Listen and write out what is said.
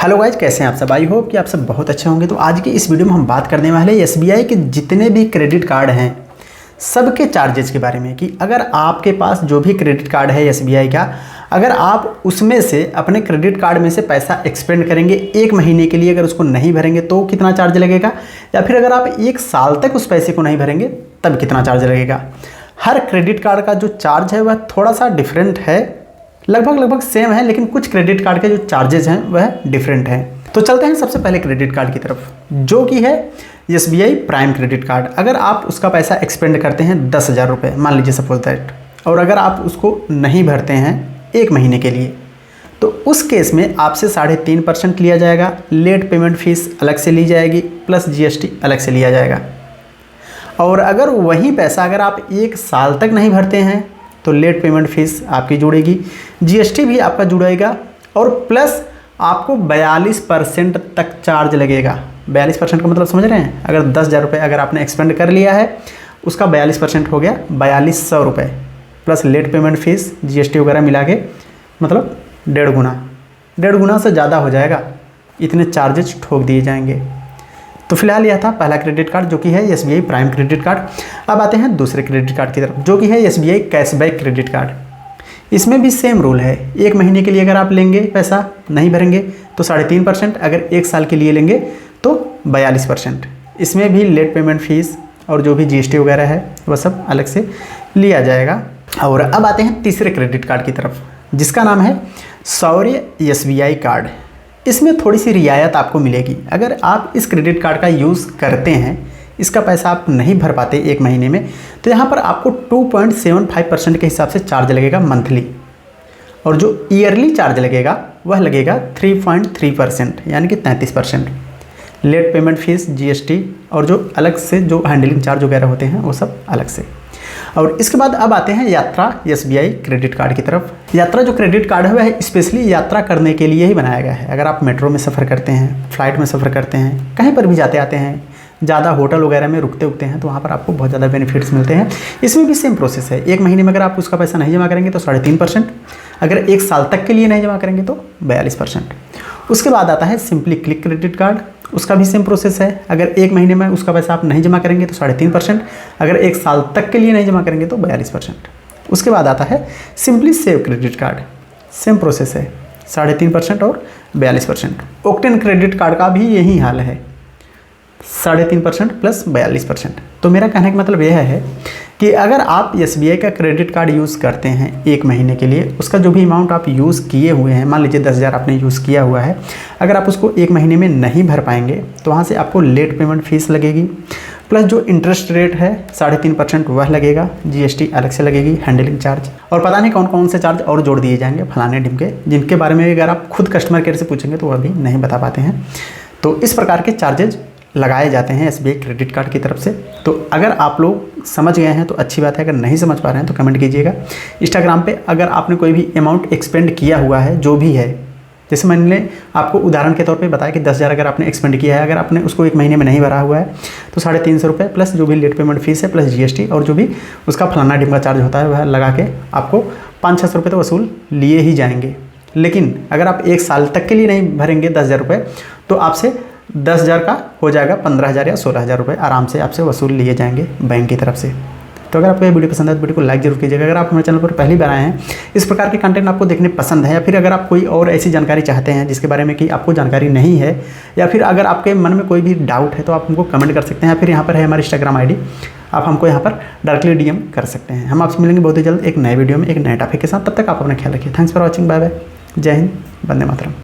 Hello guys, कैसे हैं आप सब। आई होप कि आप सब बहुत अच्छे होंगे। तो आज की इस वीडियो में हम बात करने वाले हैं एसबीआई के जितने भी क्रेडिट कार्ड हैं सबके चार्जेस के बारे में। कि अगर आपके पास जो भी क्रेडिट कार्ड है एसबीआई का, अगर आप उसमें से अपने क्रेडिट कार्ड में से पैसा एक्सपेंड करेंगे एक महीने के लिए, अगर उसको नहीं भरेंगे तो कितना चार्ज लगेगा, या फिर अगर आप एक साल तक उस पैसे को नहीं भरेंगे तब कितना चार्ज लगेगा। हर क्रेडिट कार्ड का जो चार्ज है वह थोड़ा सा डिफरेंट है, लगभग सेम है, लेकिन कुछ क्रेडिट कार्ड के जो चार्जेस हैं वह डिफरेंट हैं। तो चलते हैं सबसे पहले क्रेडिट कार्ड की तरफ, जो कि है एसबीआई प्राइम क्रेडिट कार्ड। अगर आप उसका पैसा एक्सपेंड करते हैं 10,000 रुपये, मान लीजिए सपोज दैट, और अगर आप उसको नहीं भरते हैं एक महीने के लिए, तो उस केस में आपसे 3.5% लिया जाएगा। लेट पेमेंट फीस अलग से ली जाएगी, प्लस जीएसटी अलग से लिया जाएगा। और अगर वही पैसा अगर आप एक साल तक नहीं भरते हैं तो लेट पेमेंट फीस आपकी जुड़ेगी, जीएसटी भी आपका जुड़ेगा, और प्लस आपको 42% तक चार्ज लगेगा। 42% का मतलब समझ रहे हैं, अगर 10,000 रुपये अगर आपने एक्सपेंड कर लिया है, उसका 42% हो गया 4200 रुपये, plus late payment fees GST वगैरह मिला के मतलब 1.5 गुना से ज़्यादा हो जाएगा। इतने चार्जेस ठोक दिए जाएंगे। तो फिलहाल यह था पहला क्रेडिट कार्ड, जो कि है एसबीआई प्राइम क्रेडिट कार्ड। अब आते हैं दूसरे क्रेडिट कार्ड की तरफ, जो कि है एसबीआई कैशबैक क्रेडिट कार्ड। इसमें भी सेम रूल है। एक महीने के लिए अगर आप लेंगे पैसा नहीं भरेंगे तो 3.5%, अगर एक साल के लिए लेंगे तो 42%। इसमें भी लेट पेमेंट फीस और जो भी जीएसटी वगैरह है वह सब अलग से लिया जाएगा। और अब आते हैं तीसरे क्रेडिट कार्ड की तरफ, जिसका नाम है शौर्य एसबीआई कार्ड। इसमें थोड़ी सी रियायत आपको मिलेगी। अगर आप इस क्रेडिट कार्ड का यूज़ करते हैं, इसका पैसा आप नहीं भर पाते एक महीने में, तो यहाँ पर आपको 2.75% के हिसाब से चार्ज लगेगा मंथली, और जो ईयरली चार्ज लगेगा वह लगेगा 3.3%, यानी कि 33%। लेट पेमेंट फीस, जीएसटी और जो अलग से जो हैंडलिंग चार्ज वगैरह होते हैं वो सब अलग से। और इसके बाद अब आते हैं यात्रा एसबीआई क्रेडिट कार्ड की तरफ। यात्रा जो क्रेडिट कार्ड है वह स्पेशली यात्रा करने के लिए ही बनाया गया है। अगर आप मेट्रो में सफ़र करते हैं, फ्लाइट में सफ़र करते हैं, कहीं पर भी जाते आते हैं, ज़्यादा होटल वगैरह में रुकते हैं, तो वहाँ पर आपको बहुत ज़्यादा बेनिफिट्स मिलते हैं। इसमें भी सेम प्रोसेस है। एक महीने में अगर आप उसका पैसा नहीं जमा करेंगे तो 3.5%, अगर एक साल तक के लिए नहीं जमा करेंगे तो 42%। उसके बाद आता है सिंपली क्लिक क्रेडिट कार्ड। उसका भी सेम प्रोसेस है। अगर एक महीने में उसका पैसा आप नहीं जमा करेंगे तो 3.5%, अगर एक साल तक के लिए नहीं जमा करेंगे तो 42%। उसके बाद आता है simply save credit card. Same process है, 3.5% और 42%। ओक्टेन क्रेडिट कार्ड का भी यही हाल है, 3.5% प्लस 42%। तो मेरा कहने का मतलब यह है कि अगर आप एसबीआई का क्रेडिट कार्ड यूज़ करते हैं एक महीने के लिए, उसका जो भी अमाउंट आप यूज़ किए हुए हैं, मान लीजिए 10,000 आपने यूज़ किया हुआ है, अगर आप उसको एक महीने में नहीं भर पाएंगे तो वहाँ से आपको लेट पेमेंट फीस लगेगी, प्लस जो इंटरेस्ट रेट है 3.5% वह लगेगा, जीएसटी अलग से लगेगी, हैंडलिंग चार्ज, और पता नहीं कौन कौन से चार्ज और जोड़ दिए जाएंगे फलाने ढिमके, जिनके बारे में अगर आप खुद कस्टमर केयर से पूछेंगे तो वह भी नहीं बता पाते हैं। तो इस प्रकार के चार्जेज लगाए जाते हैं एसबीआई क्रेडिट कार्ड की तरफ से। तो अगर आप लोग समझ गए हैं तो अच्छी बात है, अगर नहीं समझ पा रहे हैं तो कमेंट कीजिएगा। इंस्टाग्राम पे अगर आपने कोई भी अमाउंट एक्सपेंड किया हुआ है, जो भी है, जैसे मैंने आपको उदाहरण के तौर पे बताया कि 10,000 अगर आपने एक्सपेंड किया है, अगर आपने उसको एक महीने में नहीं भरा हुआ है तो 350 रुपये प्लस जो भी लेट पेमेंट फीस है, प्लस जीएसटी और जो भी उसका फलाना ढिमका चार्ज होता है वह लगा के आपको 500-600 रुपये तो वसूल लिए ही जाएंगे। लेकिन अगर आप एक साल तक के लिए नहीं भरेंगे 10,000 रुपये, तो आपसे 10,000 का हो जाएगा 15,000 या 16,000 रुपये आराम से आपसे वसूल लिए जाएंगे बैंक की तरफ से। तो अगर आपको ये वीडियो पसंद है तो वीडियो को लाइक जरूर कीजिएगा। अगर आप हमारे चैनल पर पहली बार आए हैं, इस प्रकार के कंटेंट आपको देखने पसंद है, या फिर अगर आप कोई और ऐसी जानकारी चाहते हैं जिसके बारे में कि आपको जानकारी नहीं है, या फिर अगर आपके मन में कोई भी डाउट है तो आप हमको कमेंट कर सकते हैं, या फिर यहाँ पर है हमारी इंस्टाग्राम आईडी, आप हमको यहाँ पर डायरेक्टली डीएम कर सकते हैं। हम आपसे मिलेंगे बहुत ही जल्द एक नए वीडियो में एक नए टॉपिक के साथ। तब तक आप अपना ख्याल रखिए। Thanks for watching, bye bye, जय हिंद, वंदे मातरम।